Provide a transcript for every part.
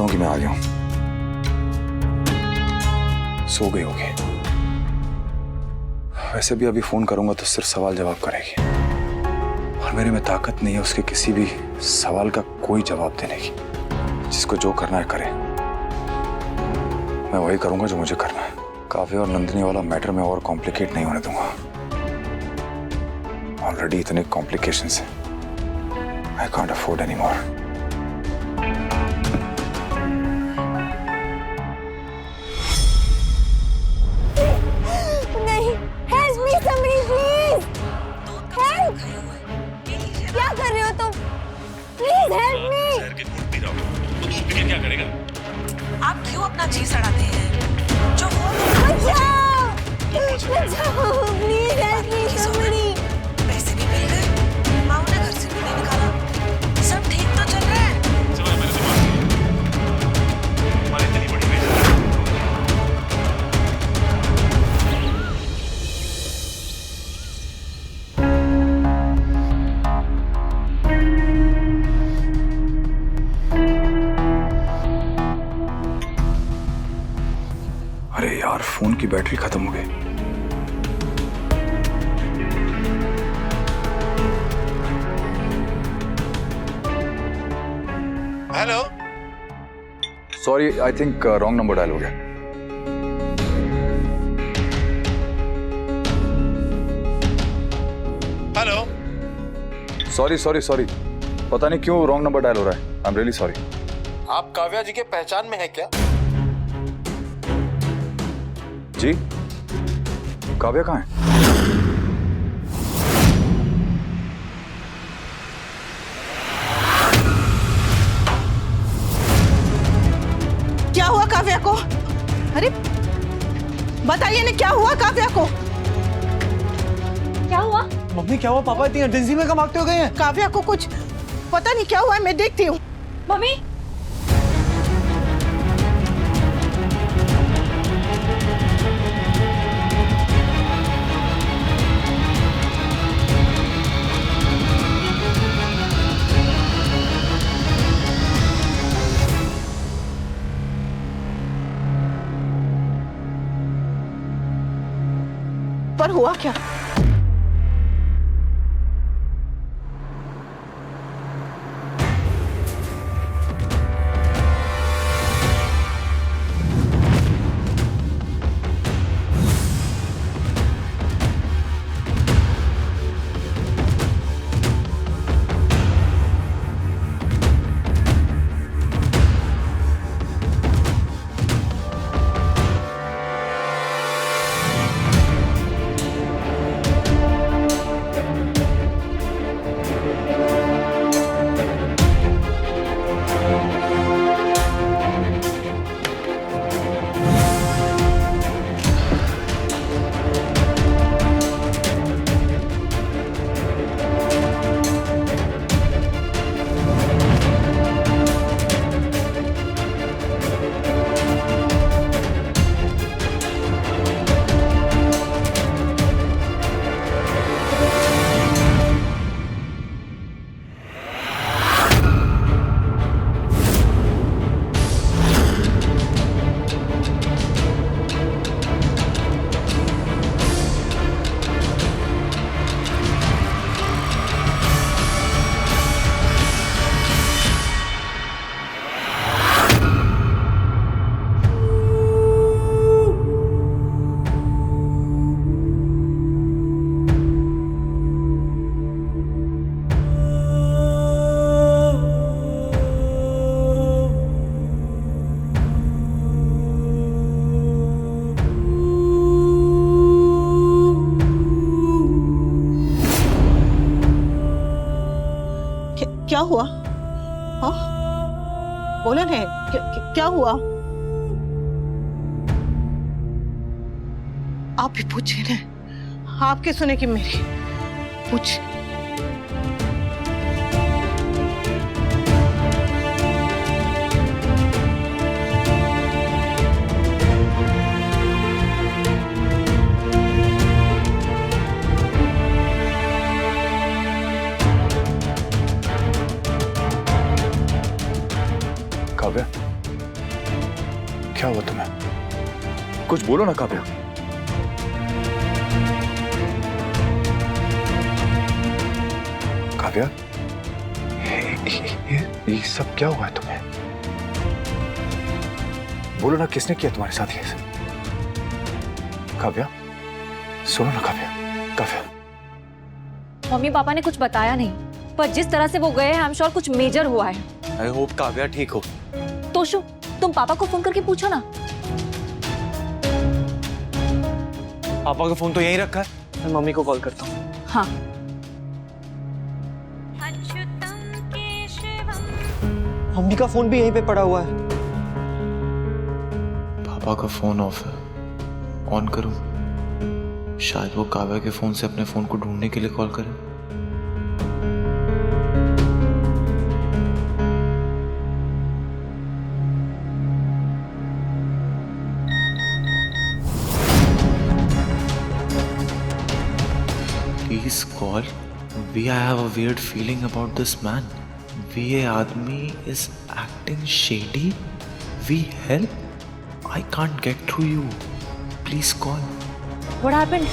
समझता हूँ कि मैं आ गया हूँ। सो गई होगी। वैसे भी अभी फोन करूंगा तो सिर्फ सवाल जवाब करेगी, और मेरे में ताकत नहीं है उसके किसी भी सवाल का कोई जवाब देने की। जिसको जो करना है करे, मैं वही करूंगा जो मुझे करना है। काव्य और नंदिनी वाला मैटर में और कॉम्प्लिकेट नहीं होने दूंगा। ऑलरेडी इतने कॉम्प्लिकेशंस हैं। I can't afford any more. नहीं, हेल्प मी समरी प्लीज। हेल्प। क्या कर रहे हो तुम? Please help me. शहर के दूध पी रहा हूँ, तो दूध पी के क्या करेगा? आप क्यों अपना जी सड़ाते हैं? जो हो बचाओ, बचाओ, प्लीज हेल्प मी समरी। पैसे भी मिल गए, माँ ने घर से भी नहीं निकाला, सब ठीक तो चल रहा है। समझ मेरे दिमाग में हमारी इतनी बड़ी बेइज्जती। अरे यार, फोन की बैटरी खत्म हो गई। Hello, sorry, I think wrong number dial हो गया। हेलो। सॉरी सॉरी सॉरी, पता नहीं क्यों रॉन्ग नंबर डायल हो रहा है। I am really sorry. आप काव्या जी के पहचान में है क्या? जी, काव्या कहाँ है? क्या हुआ काव्या को? अरे बताइए ना, क्या हुआ काव्या को? क्या हुआ? मम्मी क्या हुआ? पापा इतनी अर्जेंसी में कब भागते हो गए हैं? काव्या को कुछ पता नहीं क्या हुआ है, मैं देखती हूँ। मम्मी, पर हुआ क्या? क्या हुआ? हाँ बोले नहीं, क्या हुआ? आप भी पूछिए ना, आपके सुने कि मेरी पूछ। काव्या, क्या हुआ तुम्हें? कुछ बोलो ना काव्या। काव्या, ये सब क्या हुआ है तुम्हें? बोलो ना, किसने किया तुम्हारे साथ ये सब? काव्या, सुनो ना काव्या। काव्या, मम्मी पापा ने कुछ बताया नहीं, पर जिस तरह से वो गए हैं आई एम श्योर कुछ मेजर हुआ है। आई होप काव्या ठीक हो। तोशु, तुम पापा को फोन करके पूछो ना। पापा का फोन तो यहीं रखा है, मैं मम्मी को कॉल करता हूँ। हाँ। मम्मी का फोन भी यहीं पे पड़ा हुआ है। पापा का फोन ऑफ है, ऑन करूं? शायद वो काव्या के फोन से अपने फोन को ढूंढने के लिए कॉल करें। Please call. I have a weird feeling about this man. ये आदमी is acting shady. We help. I can't get through you. Please call. What happened?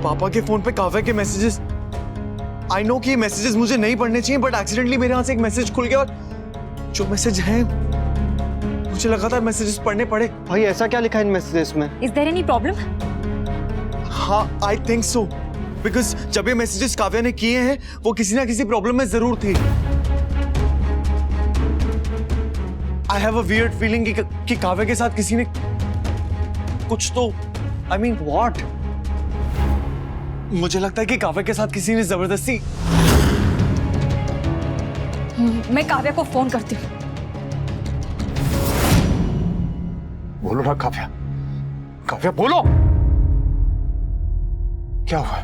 पापा के फोन पे काव्या के मैसेजेस। आई नो कि ये मैसेजेस मुझे नहीं पढ़ने चाहिए, बट एक्सीडेंटली मेरे हाथ से एक मैसेज खुल गया और जो मैसेज है मुझे लगातार मैसेजेस पढ़ने पड़े। भाई ऐसा क्या लिखा है इन मैसेजेस में? Is there any problem? हाँ, आई थिंक सो, बिकॉज जब ये मैसेजेस काव्या ने किए हैं वो किसी ना किसी प्रॉब्लम में जरूर थी। I have a weird feeling कि काव्या के साथ किसी ने कुछ तो, आई मीन व्हाट? मुझे लगता है कि काव्या के साथ किसी ने जबरदस्ती। मैं काव्या को फोन करती हूँ। बोलो ना काव्या। काव्या बोलो, क्या हुआ है?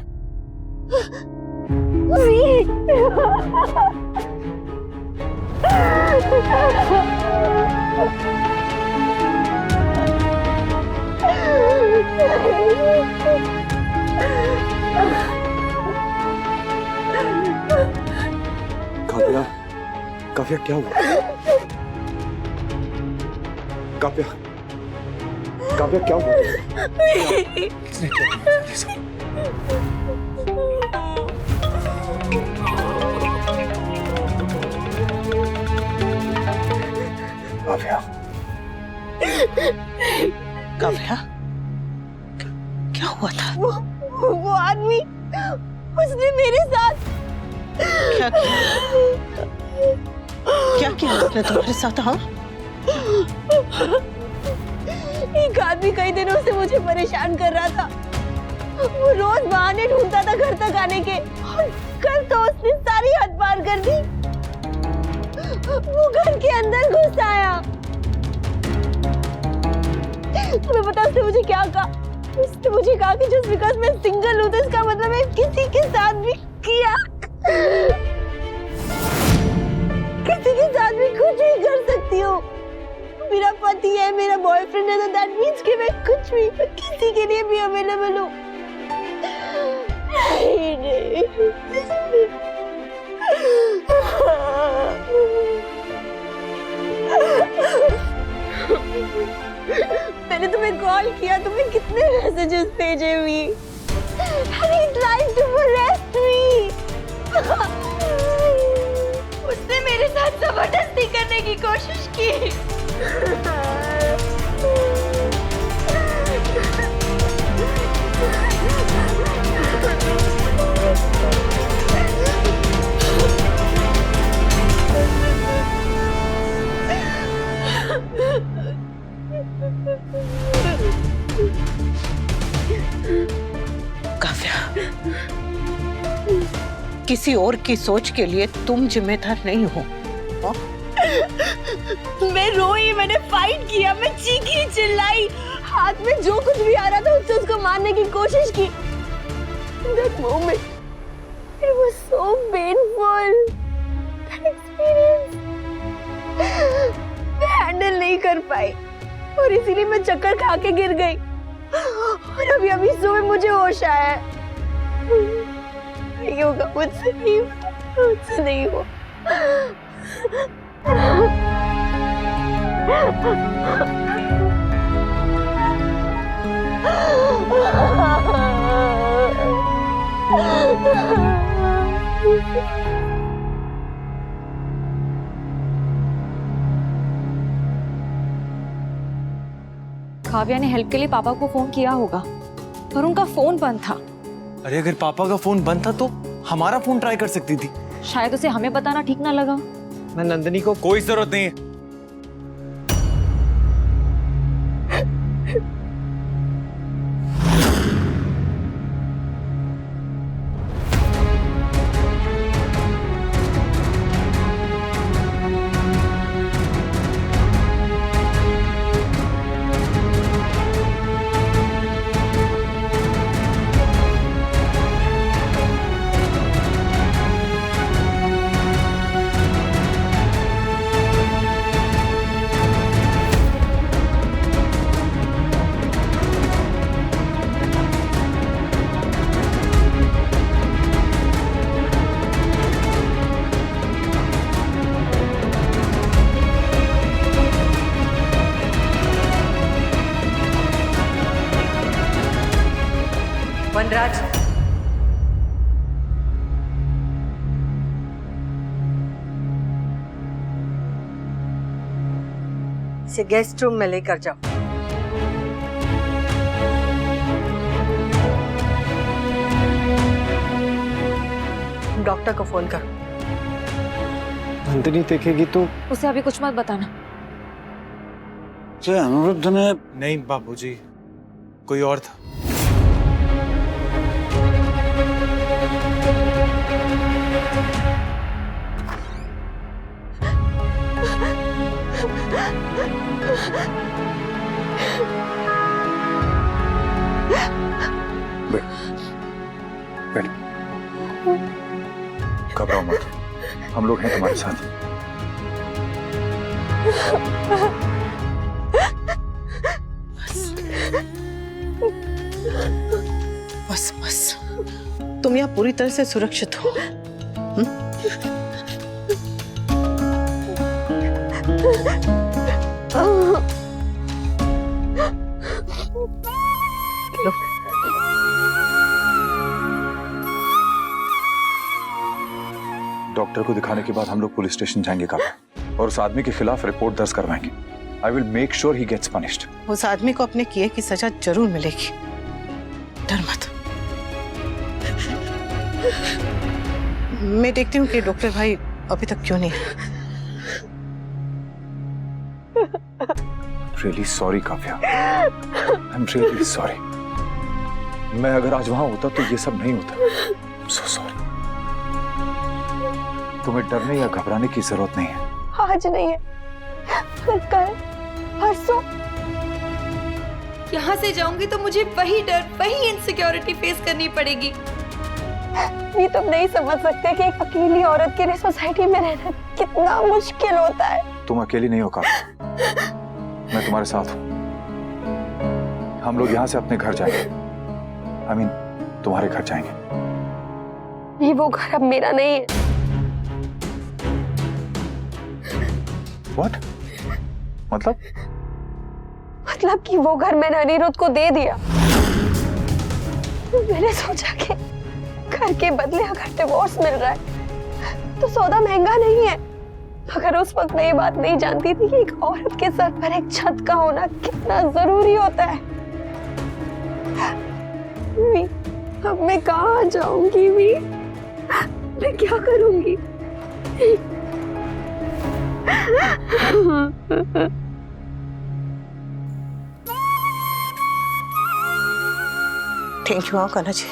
काव्या, काव्या क्या हुआ? काव्या, काव्या क्या हुआ? किसने किया ये सब? काव्या, काव्या, क्या हुआ था? वो आदमी, उसने मेरे साथ क्या किया? क्या किया उसने तुम्हारे साथ? हाँ, एक आदमी कई दिनों से मुझे परेशान कर रहा था। वो रोज बहाने ढूंढता था घर तक आने के, और कल तो उसने सारी हद पार कर दी। वो घर के अंदर घुस आया। तुम्हें पता उसने मुझे क्या कहा? उसने मुझे कहा कि जस्ट बिकॉज मैं सिंगल हूँ तो इसका मतलब मैं किसी के साथ भी किया, किसी के साथ भी कुछ भी कर सकती हूँ। मेरा पति है, मेरा बॉयफ्रेंड है, तो दैट मींस कि मैं कुछ भी, किसी के लिए भी अवेलेबल हूँ। मैंने तुम्हें कॉल किया, तुम्हें कितने मैसेजेस भेजे हुए। He's trying to molest me. उसने मेरे साथ जबरदस्ती करने की कोशिश की। काव्या, किसी और की सोच के लिए तुम जिम्मेदार नहीं हो। मैं रोई, मैंने फाइट किया, मैं चीखी चिल्लाई, हाथ में जो कुछ भी आ रहा था उससे उसको मारने की कोशिश की। That moment, it was so painful. That experience, मैं हैंडल नहीं कर पाई और इसीलिए मैं चक्कर खा के गिर गई। और अभी अभी सुबह मुझे होश आया। नहीं होगा मुझसे, नहीं होगा, मुझसे नहीं हुआ। काव्या ने हेल्प के लिए पापा को फोन किया होगा पर उनका फोन बंद था। अरे अगर पापा का फोन बंद था तो हमारा फोन ट्राई कर सकती थी। शायद उसे हमें बताना ठीक ना लगा। मैं नंदिनी को कोई जरूरत नहीं है। वनराज, इसे गेस्ट रूम में लेकर जाओ। डॉक्टर को फोन करो। नंदिनी देखेगी तो? उसे अभी कुछ मत बताना। अनुरुद्ध ने नहीं बाबूजी, कोई और था। घबराओ मत, हम लोग हैं तुम्हारे साथ। बस बस, तुम यहाँ पूरी तरह से सुरक्षित हो। लो। डॉक्टर को दिखाने के बाद हम लोग पुलिस स्टेशन जाएंगे काव्या, और उस आदमी के खिलाफ रिपोर्ट दर्ज करवाएंगे। I will make sure he gets punished. उस आदमी को अपने किए की सजा जरूर मिलेगी, डर मत। मैं देखती हूँ कि डॉक्टर भाई अभी तक क्यों नहीं है। Really sorry Kavya, I am really sorry. मैं अगर आज वहां होता तो ये सब नहीं होता। So sorry. तुम्हें डरने या घबराने की जरूरत नहीं है। आज नहीं है, कल, परसों। यहाँ से जाऊंगी तो मुझे वही डर, वही इनसिक्योरिटी फेस करनी पड़ेगी। ये तुम नहीं समझ सकते कि एक अकेली औरत के लिए सोसाइटी में रहना कितना मुश्किल होता है। तुम अकेली नहीं हो काव्या, मैं तुम्हारे साथ हूं। हम लोग यहाँ से अपने घर जाएंगे। I mean, तुम्हारे घर जाएंगे। ये वो घर अब मेरा नहीं है। What? मतलब कि वो घर मैंने अनिरुद्ध को दे दिया। मैंने सोचा कि घर के बदले अगर डिवोर्स मिल रहा है तो सौदा महंगा नहीं है। अगर उस वक्त मैं ये बात नहीं जानती थी कि एक औरत के सर पर एक छत का होना कितना जरूरी होता है। अब मैं कहाँ जाऊंगी भी? मैं क्या करूंगी? थैंक यू कन्हा जी,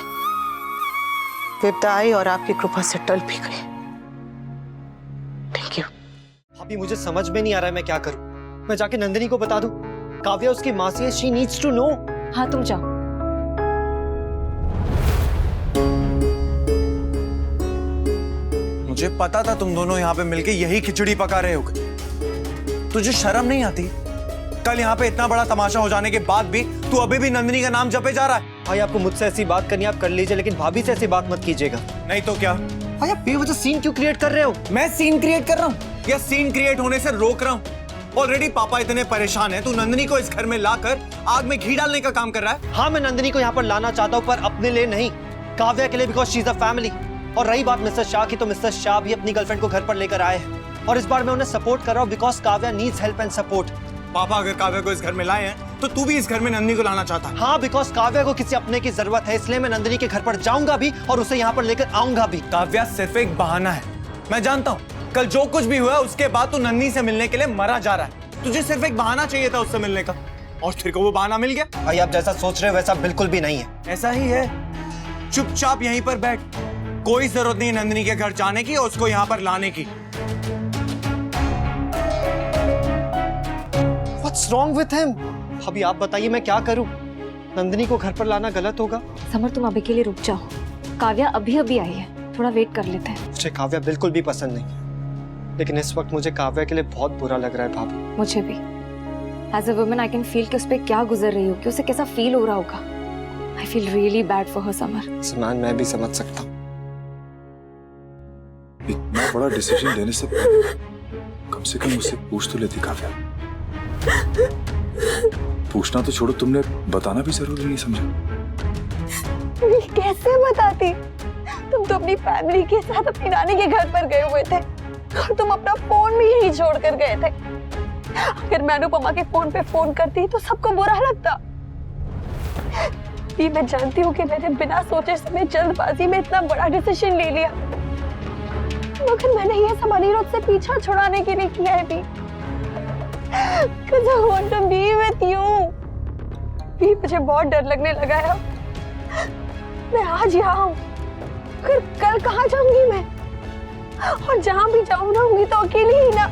विपदा आई और आपकी कृपा से टल भी गई। Thank you. अभी मुझे समझ में नहीं आ रहा है मैं क्या करूं। मैं जाके नंदिनी को बता दूं? काव्या उसकी मासी है, शी नीड्स टू नो। हाँ तुम जाओ। मुझे पता था तुम दोनों यहाँ पे मिलके यही खिचड़ी पका रहे होगे। तुझे शर्म नहीं आती? कल यहाँ पे इतना बड़ा तमाशा हो जाने के बाद भी तू अभी भी नंदिनी का नाम जपे जा रहा है। भाई आपको मुझसे ऐसी बात करनी आप कर लीजिए, लेकिन भाभी से ऐसी बात मत कीजिएगा। नहीं तो क्या? भाई आप बेवजह सीन क्यों क्रिएट कर रहे हो? मैं सीन क्रिएट कर रहा हूँ या सीन क्रिएट होने से रोक रहा हूँ? ऑलरेडी पापा इतने परेशान हैं, तू नंदिनी को इस घर में लाकर आग में घी डालने का काम कर रहा है। हाँ, मैं नंदिनी को यहाँ पर लाना चाहता हूँ, पर अपने लिए नहीं, काव्या के लिए, because she is a family. और रही बात मिस्टर शाह की, तो मिस्टर शाह भी अपनी गर्लफ्रेंड को घर पर लेकर आए हैं और इस बार मैं उन्हें सपोर्ट कर रहा हूँ because Kavya needs help and support. पापा अगर काव्या को इस घर में लाए हैं तो तू भी इस घर में नंदिनी को लाना चाहता है। हाँ, बिकॉज काव्या को किसी अपने की जरूरत है, इसलिए मैं नंदिनी के घर पर जाऊंगा भी और उसे यहाँ पर लेकर आऊंगा भी। काव्या सिर्फ एक बहाना है, मैं जानता हूँ। कल जो कुछ भी हुआ उसके बाद तू नंदिनी से मिलने के लिए मरा जा रहा है। तुझे सिर्फ एक बहाना चाहिए था उससे मिलने का, और तेरे को वो बहाना मिल गया। भाई, आप जैसा सोच रहे हो वैसा बिल्कुल भी नहीं है। ऐसा ही है, चुपचाप यहीं पर बैठ, कोई जरूरत नहीं नंदिनी के घर जाने की और उसको यहाँ पर लाने की। What's wrong with him? अभी आप बताइए मैं क्या करूं? नंदिनी को घर पर लाना गलत होगा? समर, तुम अभी के लिए रुक जाओ। काव्या अभी अभी आई है, थोड़ा वेट कर लेते हैं। मुझे काव्या बिल्कुल भी पसंद नहीं, लेकिन इस वक्त मुझे काव्या के लिए बहुत बुरा लग रहा है भाभी। मुझे भी। As a woman I can feel कि उस पर क्या गुजर रही होगी, उसे कैसा फील हो रहा होगा। I feel really bad for her summer. समान मैं भी समझ सकता हूँ। इतना बड़ा डिसीजन लेने से कम से कम मुझसे पूछ तो लेती काव्या। पूछना तो छोड़ो, तुमने बताना भी जरूरी नहीं समझा। कैसे बताती? तुम तो अपनी फैमिली के साथ अपनी नानी के घर पर गए हुए थे और तुम अपना फोन भी यहीं छोड़ कर गए थे। अगर मैं अनुपमा के फोन पे फोन करती तो सबको बुरा लगता। ये मैं जानती हूँ कि मैंने बिना सोचे समझे जल्दबाजी में इतना बड़ा डिसीजन ले लिया, मगर मैंने ये समानी रोड से पीछा छुड़ाने के लिए किया है भी। Because I want to be with you. भी मुझे बहुत डर लगने लगा है। मैं आज यहाँ हूँ, फिर कल कहाँ जाऊंगी मैं? और जहाँ भी जाऊँ रहूंगी तो अकेली ही ना।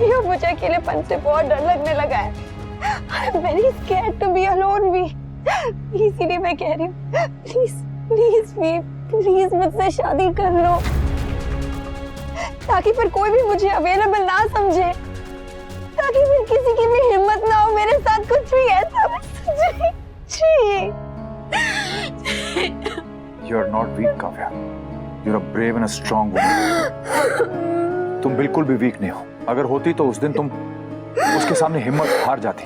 ये मुझे अकेलेपन से बहुत डर लगने लगा है। I'm very scared to be alone भी। इसीलिए मैं कह रही हूँ, प्लीज प्लीज भी, प्लीज मुझसे शादी कर लो, ताकि फिर कोई भी मुझे अवेलेबल ना समझे, ताकि फिर किसी की भी हिम्मत ना हो मेरे साथ कुछ भी ऐसा। You are not weak, Kavya. You are a brave and a strong woman. तुम बिल्कुल भी वीक नहीं हो। अगर होती तो उस दिन तुम उसके सामने हिम्मत हार जाती,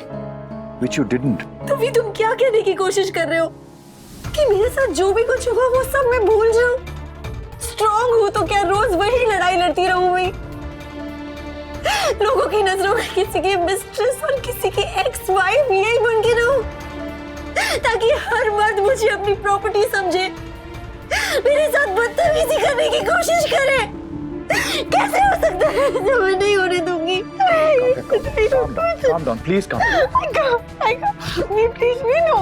which you didn't. तो भी तुम क्या कहने की कोशिश कर रहे हो कि मेरे साथ जो भी कुछ हुआ वो सब मैं भूल जाऊं? स्ट्रॉन्ग हूं तो क्या रोज वही लड़ाई लड़ती रहूं मैं? लोगों की नजरों में किसी की मिस्ट्रेस और किसी की एक्स वाइफ यही बन के रहूं, ताकि हर मर्द मुझे अपनी प्रॉपर्टी समझे, मेरे साथ बदतमीजी करने की कोशिश करे। कैसे हो सकता है? मैं नहीं होने दूंगी। Calm down, please calm down. I can't. Please, no.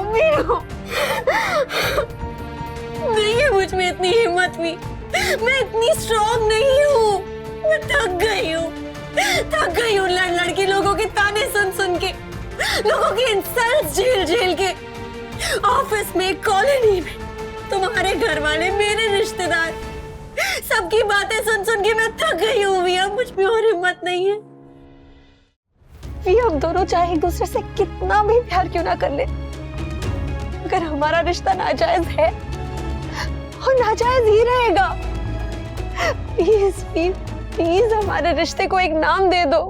नहीं है मुझ में इतनी हिम्मत भी, मैं इतनी स्ट्रॉन्ग नहीं हूँ। मैं थक गई हूँ लड़ लड़ के, लोगों के ताने सुन सुन के, लोगों के इंसल्ट्स झेल झेल के, ऑफिस में, कॉलोनी में, तुम्हारे घर वाले, मेरे रिश्तेदार, सबकी बातें सुन सुन के मैं थक गई हूँ। भी अब मुझ में और हिम्मत नहीं है। भी हम दोनों चाहे एक दूसरे से कितना भी प्यार क्यों ना कर ले, अगर हमारा रिश्ता नाजायज है और नाजायज ही रहेगा। प्लीज प्लीज हमारे रिश्ते को एक नाम दे दो।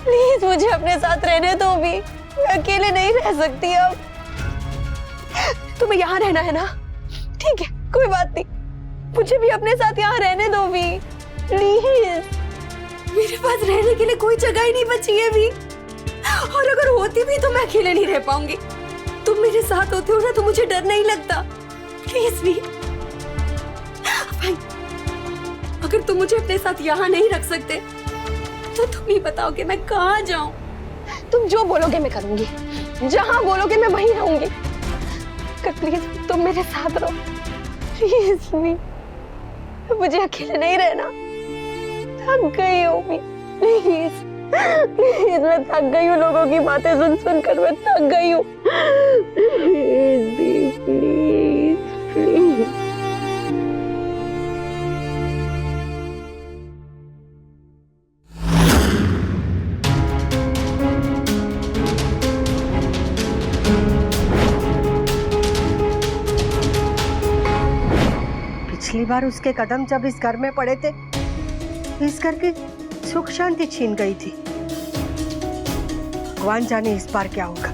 प्लीज मुझे अपने साथ रहने दो भी, मैं अकेले नहीं रह सकती अब। तुम्हें यहाँ रहना है ना? ठीक है, कोई बात नहीं, मुझे भी अपने साथ यहाँ रहने दो भी, प्लीज। मेरे पास रहने के लिए कोई जगह ही नहीं बची है भी, और अगर होती भी तो मैं अकेले नहीं रह पाऊंगी। तुम मेरे साथ होते हो ना तो मुझे डर नहीं लगता। प्लीज भी भाई, अगर तुम मुझे अपने साथ यहाँ नहीं रख सकते तो तुम ही बताओ कि मैं कहाँ जाऊं। तुम जो बोलोगे मैं करूंगी, जहाँ बोलोगे मैं वहीं रहूंगी। प्लीज तुम मेरे साथ रहो, प्लीज भी, मुझे अकेले नहीं रहना। थक गई हूँ मैं, प्लीज प्लीज, मैं थक गई हूँ लोगों की बातें सुन सुन कर, मैं थक गई हूँ। प्लीज भी, प्लीज प्लीज। पिछली बार उसके कदम जब इस घर में पड़े थे, इस घर की सुख शांति छीन गई थी। भगवान जाने इस बार क्या होगा।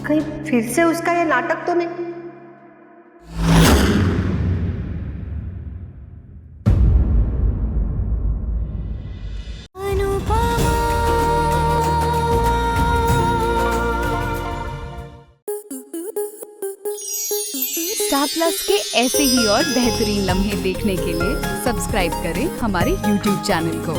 कहीं फिर से उसका ये नाटक तो नहीं। स्टार प्लस के ऐसे ही और बेहतरीन लम्हे देखने के लिए सब्सक्राइब करें हमारे YouTube चैनल को।